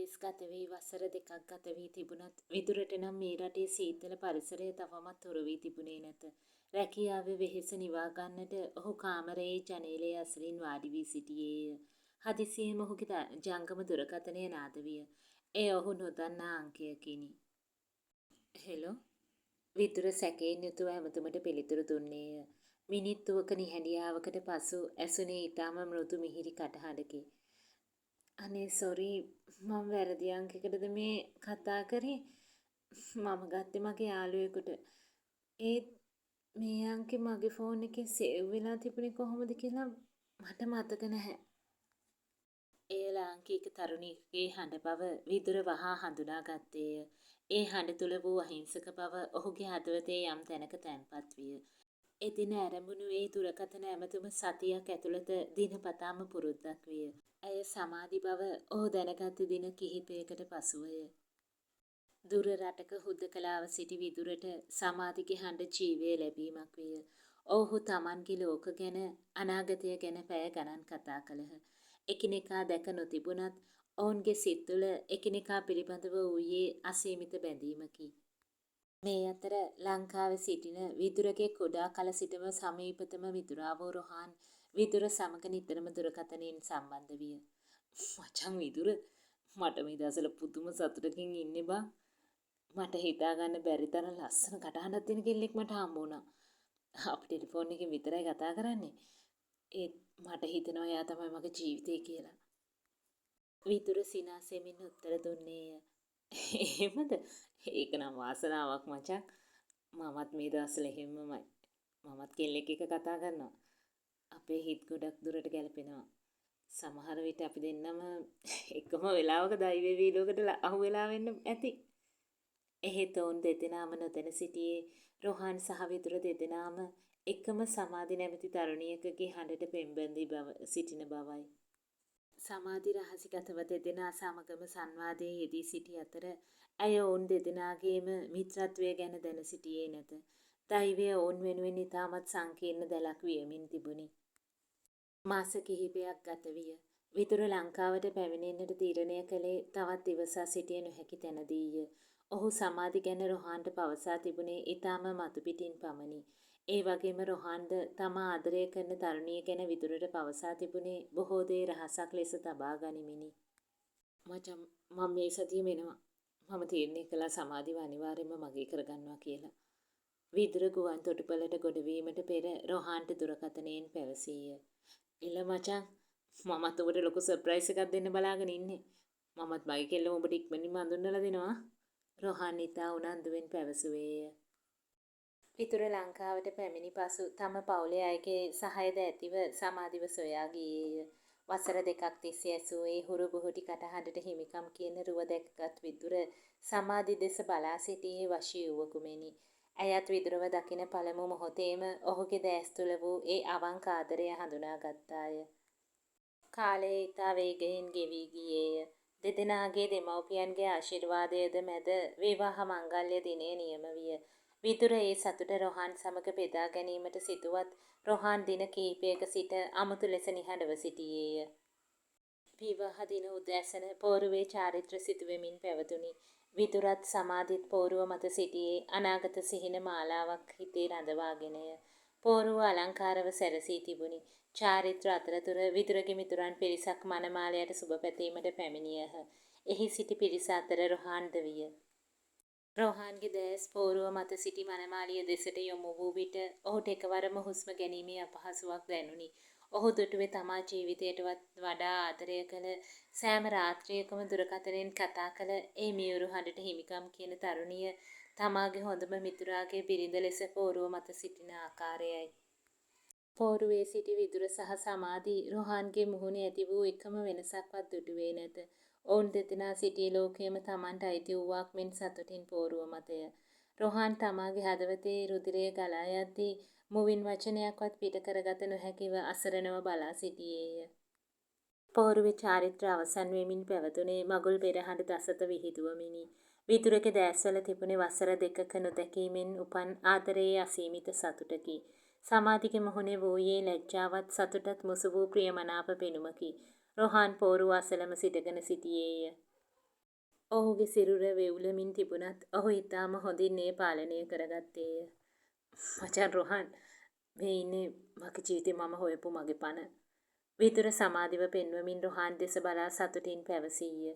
කෙලෙස් ගත වී වසර 2ක් ගත වී තිබුණත් විදුරට නම් මේ රටේ සීතල පරිසරය තවමත් තොර වී තිබුණේ නැත. රැකියාවේ වෙහෙස නිවා ගන්නට ඔහු කාමරයේ ජනේලය අසලින් වාඩි වී සිටියේය. හදිසියේම ඔහුගේ ජංගම දුරකථනය නාද විය. එය ඔහු නොදන්නා අංකයකිනි. හෙලෝ. විදුර සැකයෙන් යුතුව ඇමතුමට පිළිතුරු දුන්නේය. මිනිත්තුවක නිහඬියාවකට පසු ඇසුනේ ඊටම මෘදු මිහිරි කටහඬකි. අනේ සොරි, මම වැරදි අංකයකටද මේ කතා කරේ? මම ගත්තේ මගේ යාළුවෙකුට. ඒත් මේ අංකේ මගේ ෆෝන් එකේ සේව් වෙලා තිබුණේ කොහොමද කියලා මට මතක නැහැ. එය ලාංකික තරුණියකගේ හඬ බව විදුර වහා හඳුනා ගත්තේය. ඒ හඬ තුල වූ අහිංසක බව ඔහුගේ හදවතේ යම් තැනක තැන්පත් විය. එදින ආරම්භුණු ඒ දුරකථන ඇමතුම සතියක් ඇතුළත දිනපතාම පුරුද්දක් විය. ඇය සමාධි බව ඔහු දැනගත් දින කිහිපයකට පසුවය. දුර රටක හුදකලාව සිටි විදුරට සමාධිගේ හඬ ජීවය ලැබීමක් විය. ඔහු තමන්ගේ ලෝක ගැන, අනාගතය ගැන පැය ගණන් කතා කළහ. එකිනෙකා දැක නොතිබුණත් ඔවුන්ගේ සිත් තුළ එකිනෙකා පිළිබඳව වූයේ අසීමිත බැඳීමකි. මේ අතර ලංකාවේ සිටින විදුරගේ කුඩා කල සිටම සමීපතම මිතුරා වූ රොහාන් විදුර සමග නිතරම දුරකථනයෙන් සම්බන්ධ විය. මචං විදුර, මට මේ දවස්වල පුදුම සතුටකින් ඉන්නේ බං. මට හිතා ගන්න බැරි තරම් ලස්සන කටහඬක් දෙන කෙල්ලෙක් මට හම්බ වුණා. අපි ටෙලිෆෝන් එකෙන් විතරයි කතා කරන්නේ. ඒත් මට හිතෙනවා එයා තමයි මගේ ජීවිතේ කියලා. විදුර සිනාසෙමින් උත්තර දුන්නේය. එහෙමද? ඒක නම් වාසනාවක් මචං. මමත් මේ දවස්වල එහෙමමයි. මමත් කෙල්ලෙක් එක්ක කතා කරනවා. අපේ හිත් ගොඩක් දුරට ගැලපෙනවා. සමහර විට අපි දෙන්නම එකම වෙලාවක දෛවයේ වීලුවකට අහු වෙලා වෙන්න ඇති. එහෙත් ඔවුන් දෙදෙනාම නොදැන සිටියේ රොහාන් සහ විදුර දෙදෙනාම එකම සමාධි නැමැති තරුණියකගේ හඬට පෙම්බැඳී සිටින බවයි. සමාධි රහසිගතව දෙදෙනා සමගම සංවාදයේ යෙදී සිටි අතර ඇය ඔවුන් දෙදෙනාගේම මිත්‍රත්වය ගැන දැන සිටියේ නැත. දෛවය ඔවුන් වෙනුවෙන් ඉතාමත් සංකීර්ණ දැලක් වියමින් තිබුණි. මාස කිහිපයක් ගත විය. විදුර ලංකාවට පැමිණෙන්නට තීරණය කළේ තවත් දිවසා සිටිය නොහැකි තැනදීය. ඔහු සමාධි ගැන රොහාන්ට පවසා තිබුණේ ඉතාම මතුපිටින් පමණි. ඒ වගේම රොහාන්ද තම ආදරය කරන තරුණිය ගැන විදුරට පවසා තිබුණේ බොහෝ දේ රහසක් ලෙස තබා ගනිමිනි. මචං, මම මේ සතියේම එනවා. මම තීරණය කළා සමාධිව අනිවාර්යයෙන්ම මගේ කරගන්නවා කියලා. විදුර ගුවන් තොටුපළට ගොඩවීමට පෙර රොහාන්ට දුරකථනයෙන් පැවසීය. එළ මචං, මමත් ඔබට ලොකු සර්ප්‍රයිස් එකක් දෙන්න බලාගෙන ඉන්නේ. මමත් මගේ කෙල්ලම ඔබට ඉක්මනින්ම හඳුන්වලා දෙනවා. රොහාන් ඉතා උනන්දුවෙන් පැවසුවේය. විදුර ලංකාවට පැමිණි පසු තම පවුලේ අයගේ සහයද ඇතිව සමාධිව සොයා ගියේය. වසර 2ක් තිස්සේ ඇසූ ඒ හුරු බුහුටි කටහඬට හිමිකම් කියන රුව දැකගත් විදුර සමාධි දෙස බලා සිටියේ වශී වූවකුමෙනි. ඇයත් විදුරව දකින පළමු මොහොතේම ඔහුගේ දැස් තුළ වූ ඒ අවංක ආදරය හඳුනා ගත්තාය. කාලය ඉතා වේගයෙන් ගෙවී ගියේය. දෙදෙනාගේ දෙමව්පියන්ගේ ආශිර්වාදයද මැද විවාහ මංගල්‍ය දිනය නියම විය. විදුර ඒ සතුට රොහාන් සමග බෙදා ගැනීමට සිතුවත් රොහාන් දින කිහිපයක සිට අමුතු ලෙස නිහඬව සිටියේය. විවාහ දින උදෑසන පෝරුවේ චාරිත්‍ර සිදුවෙමින් පැවතුණි. විදුරත් සමාධිත් පෝරුව මත සිටියේ අනාගත සිහින මාලාවක් හිතේ රඳවාගෙනය. පෝරුව අලංකාරව සැරසී තිබුණි. චාරිත්‍ර අතරතුර විදුරගේ මිතුරන් පිරිසක් මනමාලයට සුබ පැතීමට පැමිණියහ. එහි සිටි පිරිස අතර රොහාන්ද විය. රොහාන්ගේ දැස් පෝරුව මත සිටි මනමාලිය දෙසට යොමු වූ විට ඔහුට එකවරම හුස්ම ගැනීමේ අපහසුාවක් දැනුනි. ඔහු දුටුවේ තමා ජීවිතයටවත් වඩා ආදරය කළ, සෑම රාත්‍රියකම දුරකථනයෙන් කතා කළ ඒ මියුරු හඬට හිමිකම් කියන තරුණිය තමාගේ හොඳම මිතුරාගේ බිරිඳ ලෙස පෝරුව මත සිටින ආකාරයයි. පෝරුවේ සිටි විදුර සහ සමාධි රොහාන්ගේ මුහුණේ ඇති වූ එකම වෙනසක්වත් දුටුවේ නැත. ඔවුන් දෙදෙනා සිටි ලෝකයේම තමන්ට අයිති වූවක් මෙන් සතුටින් පෝරුව මතය. රොහාන් තමාගේ හදවතේ රුධිරය ගලා යද්දී මුවින් වචනයක්වත් පිට කරගත නොහැකිව අසරණව බලා සිටියේය. පෝරුවේ චාරිත්‍ර අවසන් වෙමින් පැවතුනේ මගුල් පෙරහඬ දසත විහිදුවමිනි. විදුරගේ දැස්වල තිබුණේ වසර 2ක නොදැකීමෙන් උපන් ආදරයේ අසීමිත සතුටකි. සමාධිගේ මුහුණේ වූයේ ලැජ්ජාවත් සතුටත් මුසු වූ ප්‍රියමනාප පෙනුමකි. රොහාන් පෝරුව අසලම සිටගෙන සිටියේය. ඔහුගේ සිරුර වෙවුලමින් තිබුණත් ඔහු ඉතාම හොඳින් ඒ පාලනය කරගත්තේය. මචන් රොහන් මේ ඉන්නේ මගේ ජීවිතේ මම හොයපු මගේ පණ. විදුර සමාධිව පෙන්වමින් රොහාන් දෙස බලා සතුටින් පැවසීය.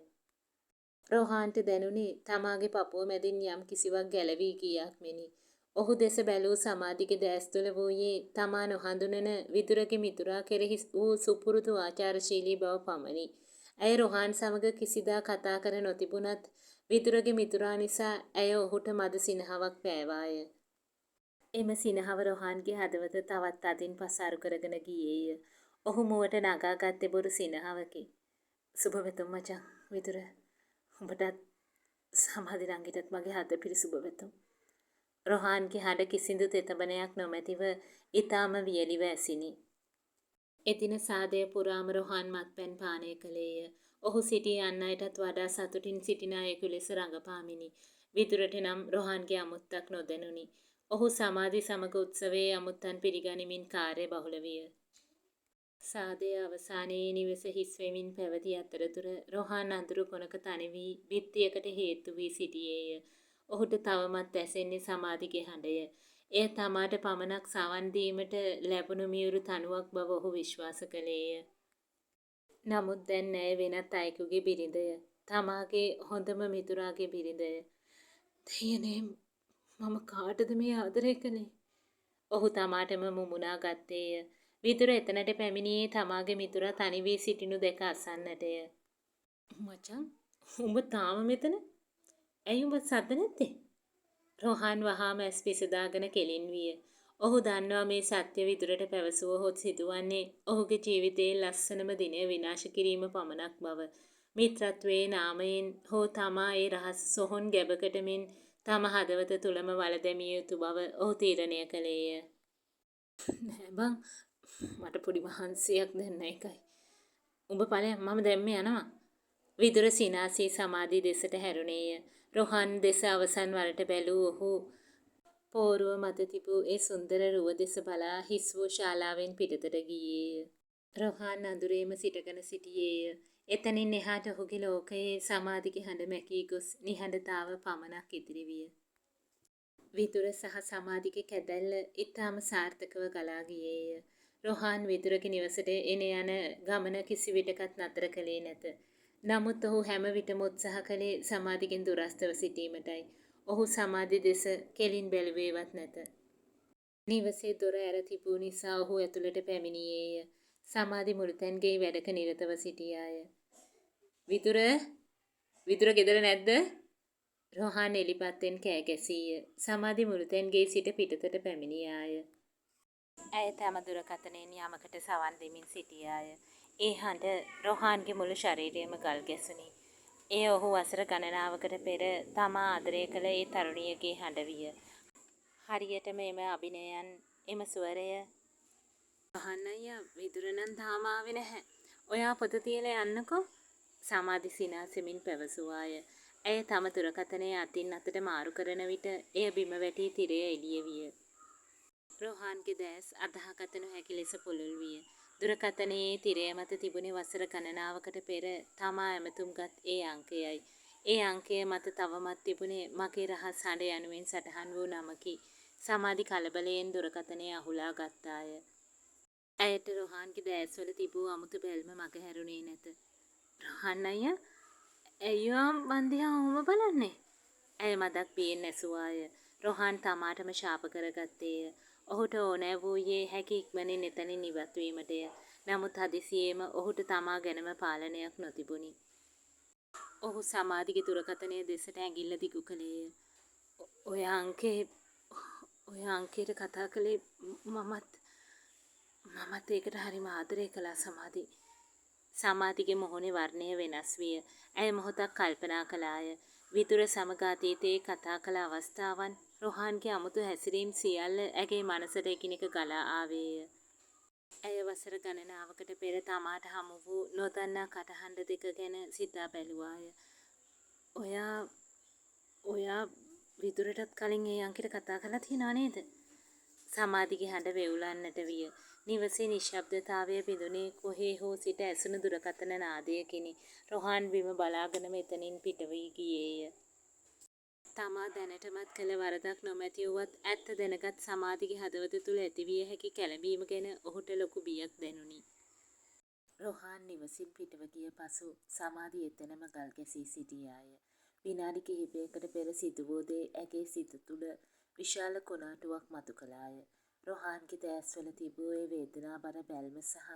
රොහාන්ට දැනුනි තමාගේ පපුව මැදින් යම් කිසිවක් ගැලවී ගියක් මෙනි. ඔහු දෙස බැලූ සමාධිගේ දැස් තුළ වූයේ තමා නොහඳුනන විදුරගේ මිතුරා කෙරෙහි වූ සුපුරුදු ආචාරශීලී බව පමණි. ඇය රොහාන් සමග කිසිදා කතා කර නොතිබුණත් විදුරගේ මිතුරා නිසා ඇය ඔහුට මද සිනහවක් පෑවාය. එම සිනහව රොහාන්ගේ හදවත තවත් අතින් පසාරු කරගෙන ගියේය. ඔහු මුවට නගා ගත්තේ බොරු සිනහවකි. සුබ වෙතුම් මචං විදුර. උඹටත් සමාධි රංගිටත් මගේ හද පිරි සුබ වෙතුම්. රොහාන්ගේ හඬ කිසිදු තෙතමනයක් නොමැතිව ඊටාම වියලිව ඇසිනි. එදින සාදය පුරාම රොහාන් මත්පැන් පානය කළේය. ඔහු සිටි අන් අයටත් වඩා සතුටින් සිටින අයෙකු ලෙස රඟපාමිනි. විදුරට නම් රොහාන්ගේ අමුත්තක් නොදැනුනි. ඔහු සමාධි සමග උත්සවයේ අමුත්තන් පිළිගනිමින් කාර්ය බහුල විය. සාදයේ අවසානයේ නිවස හිස් වෙමින් පැවති අතරතුර රොහාන් අඳුරු කොනක තනි වී බිත්තියකට හේතු වී සිටියේය. ඔහුට තවමත් ඇසෙන්නේ සමාධිගේ හඬය. එය තමාට පමණක් සවන් දීමට ලැබුණු මියුරු තනුවක් බව ඔහු විශ්වාස කළේය. නමුත් දැන් ඇය වෙනත් අයෙකුගේ බිරිඳය. තමාගේ හොඳම මිතුරාගේ බිරිඳය. දෙයනේ මම කාටද මේ ආදරය කළේ? ඔහු තමාටම මුමුණා ගත්තේය. විදුර එතනට පැමිණියේ තමාගේ මිතුරා තනි වී සිටිනු දැක අසන්නටය. මචං උඹ තාම මෙතන? ඇයි උඹ සද්ද නැත්තේ? රොහාන් වහාම ඇස් පිසදාගෙන කෙලින් විය. ඔහු දන්නවා මේ සත්‍ය විදුරට පැවසුවහොත් සිදුවන්නේ ඔහුගේ ජීවිතයේ ලස්සනම දිනය විනාශ කිරීම පමණක් බව. මිත්‍රත්වයේ නාමයෙන් හෝ තමා ඒ රහස් සොහොන් ගැබකට මෙන් තම හදවත තුලම වලදැමිය යුතු බව ඔහු තීරණය කළේය. නෑ බං මට පොඩි මහන්සියක් දැන් එකයි. උඹ ඵලයන් මම දැම්ම යනවා. විදුර සිනාසී සමාධි දෙසට හැරුණේය. රොහාන් දෙස අවසන් වරට බැලූ ඔහු පෝරුව මත තිබූ ඒ සුන්දර රුව දෙස බලා හිස් වූ ශාලාවෙන් පිටතට ගියේය. රොහාන් අඳුරේම සිටගෙන සිටියේය. එතනින් එහාට ඔහුගේ ලෝකයේ සමාධිගේ හඬ මැකී ගොස් නිහඬතාව පමණක් ඉතිරි විය. විදුර සහ සමාධිගේ කැදැල්ල ඊටාම සාර්ථකව ගලා ගියේය. රොහාන් විදුරගේ නිවසට එන යන ගමන කිසිවිටකත් නතර කළේ නැත. නමුත් ඔහු හැම විටම උත්සාහ කළේ සමාධිගෙන් දුරස්තව සිටීමටයි. ඔහු සමාධි දෙස කෙලින් බැලුවේවත් නැත. නිවසේ දොර ඇර තිබූ නිසා ඔහු ඇතුළට පැමිණියේය. සමාධි මුළුතැන්ගේ වැඩක නිරතව සිටියාය. විදුර ගෙදර නැද්ද? රොහාන් එලිපත්තෙන් කෑ ගැසීය. සමාධි මුළුතැන්ගේ සිට පිටතට පැමිණියාය. ඇය තම දුරකථනයෙන් යමකට සවන් දෙමින් සිටියාය. ඒ හඬ රොහාන්ගේ මුළු ශරීරයම ගල් ගැසුනි. එය ඔහු වසර ගණනාවකට පෙර තමා ආදරය කළ ඒ තරුණියගේ හඬ විය. හරියටම එම අභිනයයන් එම ස්වරය අහන්න අයියා විදුර නම් තාම ආවේ නැහැ. ඔයා පොත තියලා යන්නකෝ. සමාධි සිනාසෙමින් පැවසුවාය. ඇය තම දුරකථනය අතින් අතට මාරු කරන විට එය බිම වැටි තිරය එළිය විය. රොහාන්ගේ දැස් අදහාගත නොහැකි ලෙස පුළුල් විය. දුරකථනයේ තිරය මත තිබුණේ වසර ගණනාවකට පෙර තමා ඇමතුම්ගත් ඒ අංකයයි. ඒ අංකය මත තවමත් තිබුණේ මගේ රහස් හඬ යනුවෙන් සටහන් වූ නමකි. සමාධි කලබලයෙන් දුරකථනය අහුලා ගත්තාය. ඇයට රොහාන්ගේ දැස්වල තිබූ අමුතු බැල්ම මගහැරුණේ නැත. රොහාන් අයියා ඇයියා මන් දිහා ඔහොම බලන්නේ? ඇය මදක් බියෙන් ඇසුවාය. රොහාන් තමාටම ශාප කරගත්තේය. ඔහුට ඕනෑ වූයේ හැකි ඉක්මනින් එතනින් ඉවත් වීමටය. නමුත් හදිසියේම ඔහුට තමා ගැනම පාලනයක් නොතිබුණි. ඔහු සමාධිගේ දුරකථනය දෙසට ඇඟිල්ල දිගු කළේය. ඔය අංකයට කතා කළේ මමත් ඒකට හරිම ආදරය කළා සමාධි. සමාධිගේ මොහොනේ වර්ණය වෙනස් විය. ඇය මොහොතක් කල්පනා කළාය. විදුර සමග අතීතයේ කතා කළ අවස්ථාවන් රොහාන්ගේ අමුතු හැසිරීම් සියල්ල ඇගේ මනසට එකිනෙක ගලා ආවේය. ඇය වසර ගණනාවකට පෙර තමාට හමු වූ නොදන්නා කටහඬ දෙක ගැන සිතා බැලුවාය. ඔයා විදුරටත් කලින් ඒ අංකයට කතා කරලා තියෙනව නේද? සමාධිගේ හඬ වෙවුලන්නට විය. නිවසේ නිශ්ශබ්දතාවය පිදුනේ කොහේ හෝ සිට ඇසුණු දුරකථන නාදයකිනි. රොහාන් බිම බලාගෙනම එතනින් පිට වී ගියේය. තමා දැනටමත් කළ වරදක් නොමැති වුවත් ඇත්ත දැනගත් සමාධිගේ හදවත තුළ ඇතිවිය හැකි කැළඹීම ගැන ඔහුට ලොකු බියක් දැනුනි. රොහාන් නිවසින් පිටව ගිය පසු සමාධි එතැනම ගල් ගැසී සිටියාය. විනාඩි කිහිපයකට පෙර සිදු වූ දේ ඇගේ සිත තුළ විශාල කොණාටුවක් මතු කළාය. රොහාන්ගේ දැස්වල තිබූ ඒ වේදනාබර බැල්ම සහ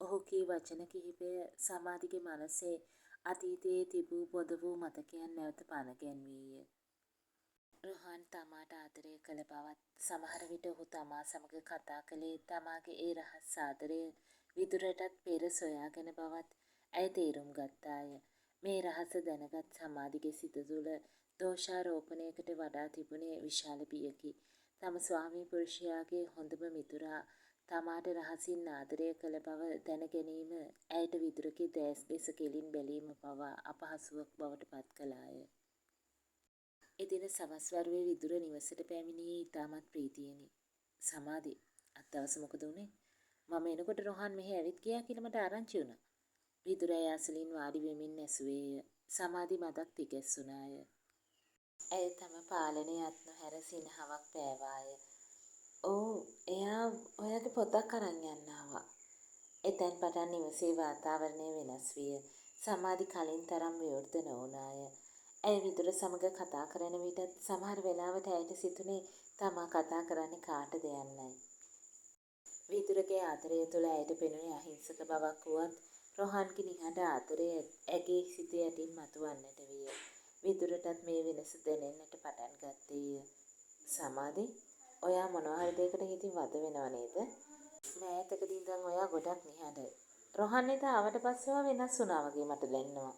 ඔහු කී වචන කිහිපය සමාධිගේ මනසේ අතීතයේ තිබූ බොඳ වූ මතකයන් නැවත පණ ගැන්වීය. රොහාන් තමාට ආදරය කළ බවත් සමහර විට ඔහු තමා සමග කතා කළේ තමාගේ ඒ රහස් සාදරය විදුරටත් පෙර සොයාගෙන බවත් ඇය තේරුම් ගත්තාය. මේ රහස දැනගත් සමාධිගේ සිත තුළ දෝෂාරෝපණයකට වඩා තිබුණේ විශාල බියකි. තම ස්වාමී පුරුෂයාගේ හොඳම මිතුරා තමාට රහසින් ආදරය කළ බව දැන ගැනීම ඇයට විදුරගේ දැස් දෙස කෙලින් බැලීම පවා අපහසුවක් බවට පත් කළාය. එදින සවස් වරුවේ විදුර නිවසට පැමිණියේ ඉතාමත් ප්‍රීතියෙනි. සමාධි, අත් දවස මොකද වුනේ? මම එනකොට රොහාන් මෙහි ඇවිත් ගියා කියලා මට ආරංචි වුණා. විදුර ඇය අසලින් වාඩි වෙමින් ඇසුවේය. සමාධි මදක් තිගැස්සුනාය. ඇය තම පාලනය අත් නොහැර සිනහවක් පෑවාය. "ඔව්, එයා ඔයාගේ පොතක් අරන් යන්න ආවා." එතැන් පටන් නිවසේ වාතාවරණය වෙනස් විය. සමාධි කලින් තරම් විවෘත නොවුනාය. ඇය විදුර සමග කතා කරන විටත් සමහර වෙලාවට ඇයට සිතුනේ තමා කතා කරන්නේ කාටද යන්නයි. විදුරගේ ආදරය තුළ ඇයට පෙනුනේ අහිංසක බවක් වුවත් රොහාන්ගේ නිහඬ ආදරය ඇගේ සිත යටින් මතුවන්නට විය. විදුරටත් මේ වෙනස දැනෙන්නට පටන් ගත්තේය. "සමාධි, ඔයා මොනවා හරි දෙයකට හිතින් වද වෙනව නේද? මෑතකදී ඉඳන් ඔයා ගොඩක් නිහඬයි. රොහාන් එදා ආවට පස්සේ ඔයා වෙනස් වුණා වගේ මට දැනෙනවා.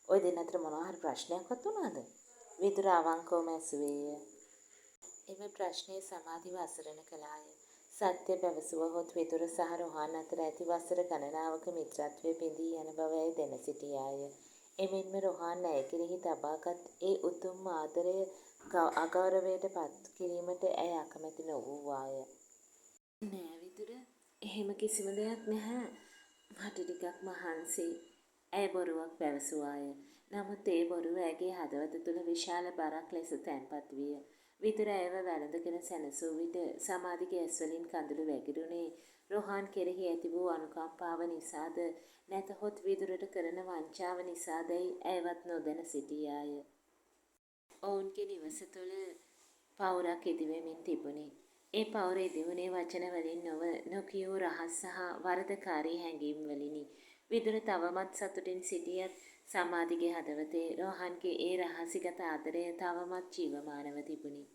ඔය දෙන්න අතර මොනවා හරි ප්‍රශ්නයක්වත් වුණාද?" විදුර අවංකවම ඇසුවේය. එම ප්‍රශ්නය සමාධිව අසරණ කළාය. සත්‍ය පැවසුවහොත් විදුර සහ රොහාන් අතර ඇති වසර ගණනාවක මිත්‍රත්වය බිඳී යන බව ඇය දැන සිටියාය. එමෙන්ම රොහාන් ඇය කෙරෙහි තබාගත් ඒ උතුම් ආදරය අගෞරවයට පත් කිරීමට ඇය අකමැති නොවූවාය. "නෑ විදුර, එහෙම කිසිම දෙයක් නැහැ. මට ටිකක් මහන්සියි." ඇය බොරුවක් පැවසුවාය. නමුත් ඒ බොරුව ඇගේ හදවත තුළ විශාල බරක් ලෙස තැන්පත් විය. විදුර ඇයව වැළඳගෙන සැනසූ විට සමාධිගේ ඇස්වලින් කඳුළු වැගිරුණේ රොහාන් කෙරෙහි ඇති වූ අනුකම්පාව නිසාද නැතහොත් විදුරට කරන වංචාව නිසාදැයි ඇයවත් නොදැන සිටියාය. ඔවුන්ගේ නිවස තුළ පවුරක් ඉදිවෙමින් තිබුණි. ඒ පවුර ඉදිවුණේ වචන වලින් නොව නොකියූ රහස් සහ වරදකාරී හැඟීම් වලිනි. විදුර තවමත් සතුටින් සිටියත් සමාධිගේ හදවතේ රොහාන්ගේ ඒ රහසිගත ආදරය තවමත් ජීවමානව තිබුණි.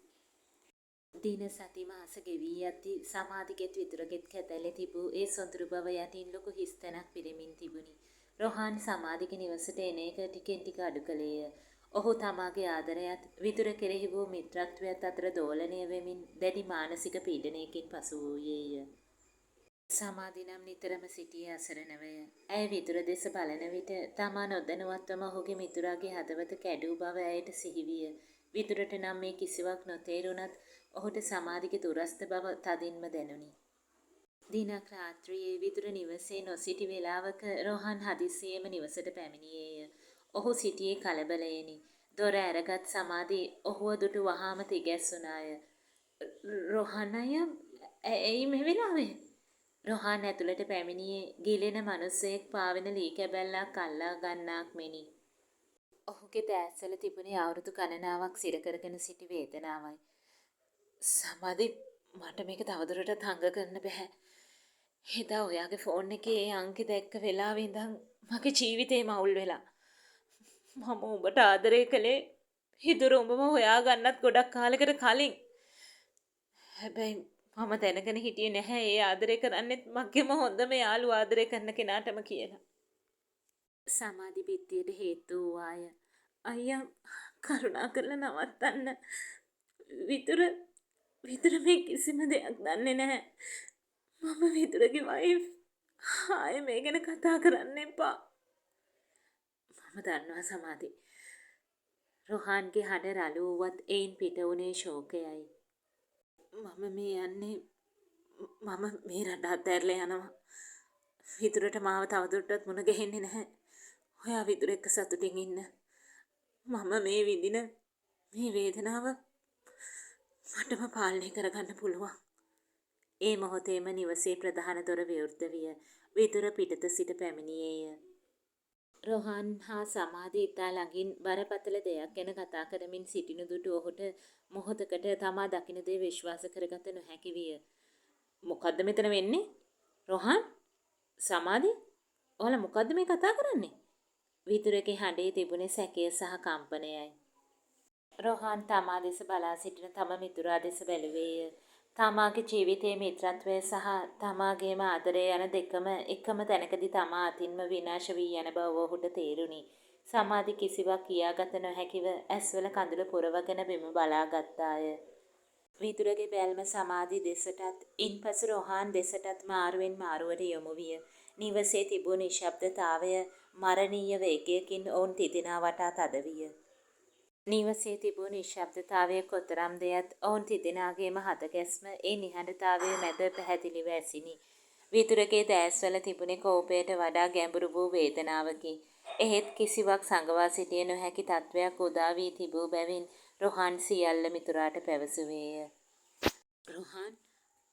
දින සති මාස ගෙවී යද්දී සමාධිගෙත් විදුරගෙත් කැතැල්ලේ තිබූ ඒ සොඳුරු බව යටින් ලොකු හිස්තැනක් පිරෙමින් තිබුණි. රොහාන් සමාධිගේ නිවසට එන එක ටිකෙන් ටික අඩු කළේය. ඔහු තමාගේ ආදරයත් විදුර කෙරෙහි වූ මිත්‍රත්වයත් අතර දෝලනය වෙමින් දැඩි මානසික පීඩනයකින් පසු වූයේය. සමාධි නම් නිතරම සිටියේ අසරණවය. ඇය විදුර දෙස බලන විට තමා නොදැනුවත්වම ඔහුගේ මිතුරාගේ හදවත කැඩූ බව ඇයට සිහිවිය. විදුරට නම් මේ කිසිවක් නොතේරුණත් ඔහුට සමාධිගේ දුරස්ත බව තදින්ම දැනුනි. දිනක් රාත්‍රියේ විදුර නිවසේ නොසිටි වේලාවක රොහාන් හදිසියේම නිවසට පැමිණියේය. ඔහු සිටියේ කලබලයෙනි. දොර ඇරගත් සමාධි ඔහුව දුටු වහාම තිගැස්සුනාය. "රොහාන් අයියා, ඇයි මේ වෙලාවේ?" රොහාන් ඇතුළට පැමිණියේ ගිලෙන මනුස්සයෙක් පාවෙන ලී කැබැල්ලක් අල්ලා ගන්නාක් මෙනි. ඔහුගේ දෑස්වල තිබුණේ අවුරුදු ගණනාවක් සිර කරගෙන සිටි වේදනාවයි. "සමාධි, මට මේක තවදුරටත් හංග කරන්න බැහැ. එදා ඔයාගේ ෆෝන් එකේ ඒ අංකෙ දැක්ක වෙලාවේ ඉඳන් මගේ ජීවිතේම අවුල් වෙලා. මම උඹට ආදරය කළේ හිදුර උඹව හොයාගන්නත් ගොඩක් කාලෙකට කලින්. හැබැයි මම දැනගෙන හිටියේ නැහැ ඒ ආදරය කරන්නෙත් මගේම හොඳම යාළුවා ආදරය කරන කෙනාටම කියලා." සමාධි බිත්තියට හේතු වූවාය. "අයියා, කරුණාකරලා නවත්තන්න. විදුර මේ කිසිම දෙයක් දන්නේ නැහැ. මම විදුරගේ වයිෆ්. ආයේ මේ ගැන කතා කරන්න එපා." "මම දන්නවා සමාධි." රොහාන්ගේ හඬ රළු වුවත් එයින් පිට වුණේ ශෝකයයි. "මම මේ යන්නේ මම මේ රට අත්හැරලා යනවා. විදුරට මාව තවදුරටත් මුණ ගැහෙන්නේ නැහැ. ඔයා විදුර එක්ක සතුටින් ඉන්න. මම මේ විඳින මේ වේදනාව මටම පාලනය කරගන්න පුළුවන්. ඒ මොහොතේම නිවසේ ප්‍රධාන දොර විවෘත විය. විදුර පිටත සිට පැමිණියේය. රොහාන් හා සමාධි ඉතා ළඟින් බරපතල දෙයක් ගැන කතා කරමින් සිටිනු දුටු ඔහුට මොහොතකට තමා දකින දේ විශ්වාස කරගත නොහැකි විය. මොකද්ද මෙතන වෙන්නේ? රොහාන්? සමාධි? ඔයාලා මොකද්ද මේ කතා කරන්නේ? විදුරගේ හඬේ තිබුණේ සැකය සහ කම්පනයයි. රොහාන් තමා දෙස බලා සිටින තම මිතුරා දෙස බැලුවේය. තමාගේ ජීවිතයේ මිත්‍රත්වය සහ තමාගේම ආදරය යන දෙකම එකම තැනකදී තමා අතින්ම විනාශ වී යන බව ඔහුට තේරුණි. සමාධි කිසිවක් කියාගත නොහැකිව ඇස්වල කඳුළු පුරවගෙන බිම බලා ගත්තාය. විදුරගේ බැල්ම සමාධි දෙසටත් ඉන්පසු රොහාන් දෙසටත් මාරුවෙන් මාරුවට යොමු විය. නිවසේ තිබූ නිශ්ශබ්දතාවය මරණීය වේගයකින් ඔවුන් තිදෙනා වටා තද විය. නිවසේ තිබූ නිශ්ශබ්දතාවය කොතරම් දෙයත් ඔවුන් තිදෙනාගේම හදගැස්ම ඒ නිහඬතාවය මැද පැහැදිලිව ඇසිනි. විදුරගේ දෑස්වල තිබුණේ කෝපයට වඩා ගැඹුරු වූ වේදනාවකි. එහෙත් කිසිවක් සඟවා සිටිය නොහැකි තත්වයක් උදා වී තිබූ බැවින් රොහාන් සියල්ල මිතුරාට පැවසුවේය. රොහාන්,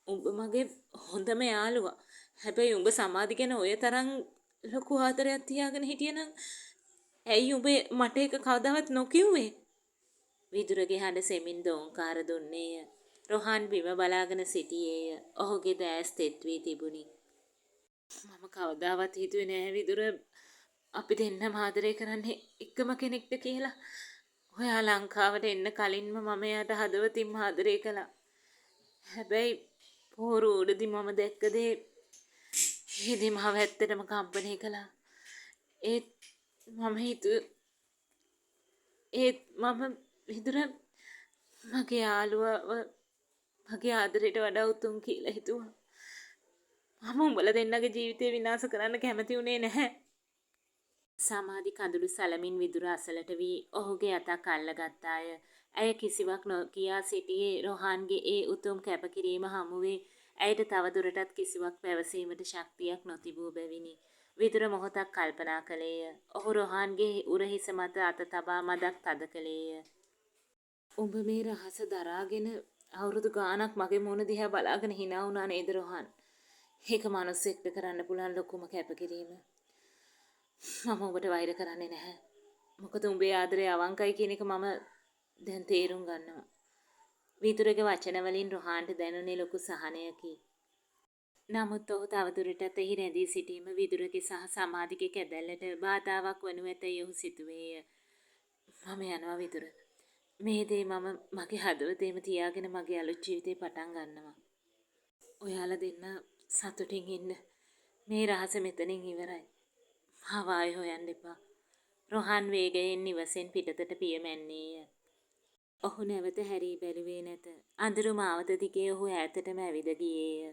උඹ මගේ හොඳම යාළුවා. හැබැයි උඹ සමාධි ගැන ඔය තරම් ලොකු ආදරයක් තියාගෙන හිටියනම් ඇයි උඹ මට ඒක කවදාවත් නොකිව්වේ? විදුරගේ හඬ සෙමින් දෝංකාර දුන්නේය. රොහාන් බිම බලාගෙන සිටියේය. ඔහුගේ දෑස් තෙත් වී තිබුණි. මම කවදාවත් හිතුවේ නෑ විදුර අපි දෙන්නම ආදරය කරන්නේ එකම කෙනෙක්ට කියලා. ඔයා ලංකාවට එන්න කලින්ම මම එයාට හදවතින්ම ආදරය කළා. හැබැයි පෝරු උඩදී මම දැක්ක දේ ඒදී මාව ඇත්තටම කම්පණය කළා. ඒත් මම විදුර මගේ යාළුවව මගේ ආදරයට වඩා උතුම් කියලා හිතුවා. මම උඹලා දෙන්නගේ ජීවිතේ විනාශ කරන්න කැමති වුණේ නැහැ. සමාධි කඳුළු සලමින් විදුර අසලට වී ඔහුගේ අතක් අල්ලගත්තාය. ඇය කිසිවක් නොකියා සිටියේ රොහාන්ගේ ඒ උතුම් කැපකිරීම හමුවේ ඇයට තවදුරටත් කිසිවක් පැවසීමට ශක්තියක් නොතිබූ බැවිනි. විදුර මොහොතක් කල්පනා කළේය. ඔහු රොහාන්ගේ උරහිස මත අත තබා මදක් තද කළේය. උඹ මේ රහස දරාගෙන අවුරුදු ගාණක් මගේ මුණ දිහා බලාගෙන hina වුණා නේද රොහාන්? ඒක මිනිස්සෙක්ට කරන්න පුළුවන් ලොකුම කැපකිරීම. මම ඔබට වෛර කරන්නේ නැහැ. මොකද උඹේ ආදරය අවංකයි කියන එක මම දැන් තේරුම් ගන්නවා. විදුරගේ වචන වලින් රොහාන්ට දැනුනේ ලොකු සහනයකි. නමුත් ඔහු තවදුරටත් එහි රැඳී සිටීම විදුරගේ සහ සමාධිගේ කැදැල්ලට බාධාවක් වනු ඇතැයි ඔහු සිතුවේය. මම යනවා විදුර. මේ දේ මම මගේ හදවතේම තියාගෙන මගේ අලුත් ජීවිතේ පටන් ගන්නවා. ඔයාලා දෙන්න සතුටින් ඉන්න. මේ රහස මෙතනින් ඉවරයි. මාව ආයෙ හොයන්න එපා. රොහාන් වේගයෙන් නිවසෙන් පිටතට පියමැන්නේය. ඔහු නැවත හැරී බැලුවේ නැත. අඳුරු මාවත දිගේ ඔහු ඈතටම ඇවිද ගියේය.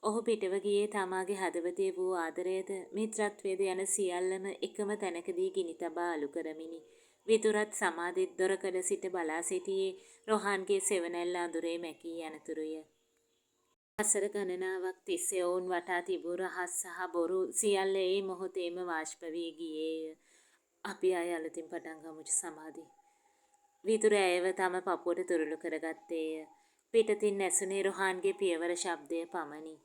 ඔහු පිටව ගියේ තමාගේ හදවතේ වූ ආදරයද මිත්‍රත්වයද යන සියල්ලම එකම තැනකදී ගිනි තබා අලු කරමිනි. විදුරත් සමාධිත් දොරකඩ සිට බලා සිටියේ රොහාන්ගේ සෙවණැල්ල අඳුරේ මැකී යනතුරුය. වසර ගණනාවක් තිස්සේ ඔවුන් වටා තිබූ රහස් සහ බොරු සියල්ල ඒ මොහොතේම වාෂ්ප වී ගියේය. අපි ආය අලුතින් පටන් ගමු සමාධි. විදුර ඇයව තම පපුවට තුරුළු කරගත්තේය. පිටතින් ඇසුනේ රොහාන්ගේ පියවර ශබ්දය පමණි.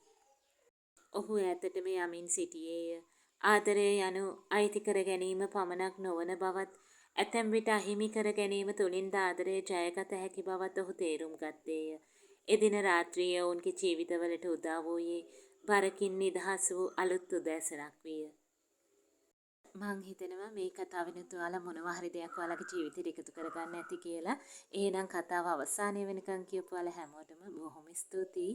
ඔහු ඈතටම යමින් සිටියේය. ආදරය යනු අයිති කර ගැනීම පමණක් නොවන බවත් ඇතැම් විට අහිමි කර ගැනීම තුලින් ආදරය ජයගත හැකි බවත් ඔහු තේරුම් ගත්තේය. එදින රාත්‍රියේ ඔවුන්ගේ ජීවිතවලට උදා වූයේ බරකින් නිදහස් වූ අලුත් උදෑසනක් විය. මං හිතනවා මේ කතාවෙනුත් ඔයාලා මොනවා හරි දෙයක් ඔයාලගේ ජීවිතේට එකතු කරගන්න ඇති කියලා. එහෙනම් කතාව අවසානය වෙනකන් කියපු ඔයාලා හැමෝටම බොහොම ස්තුතියි.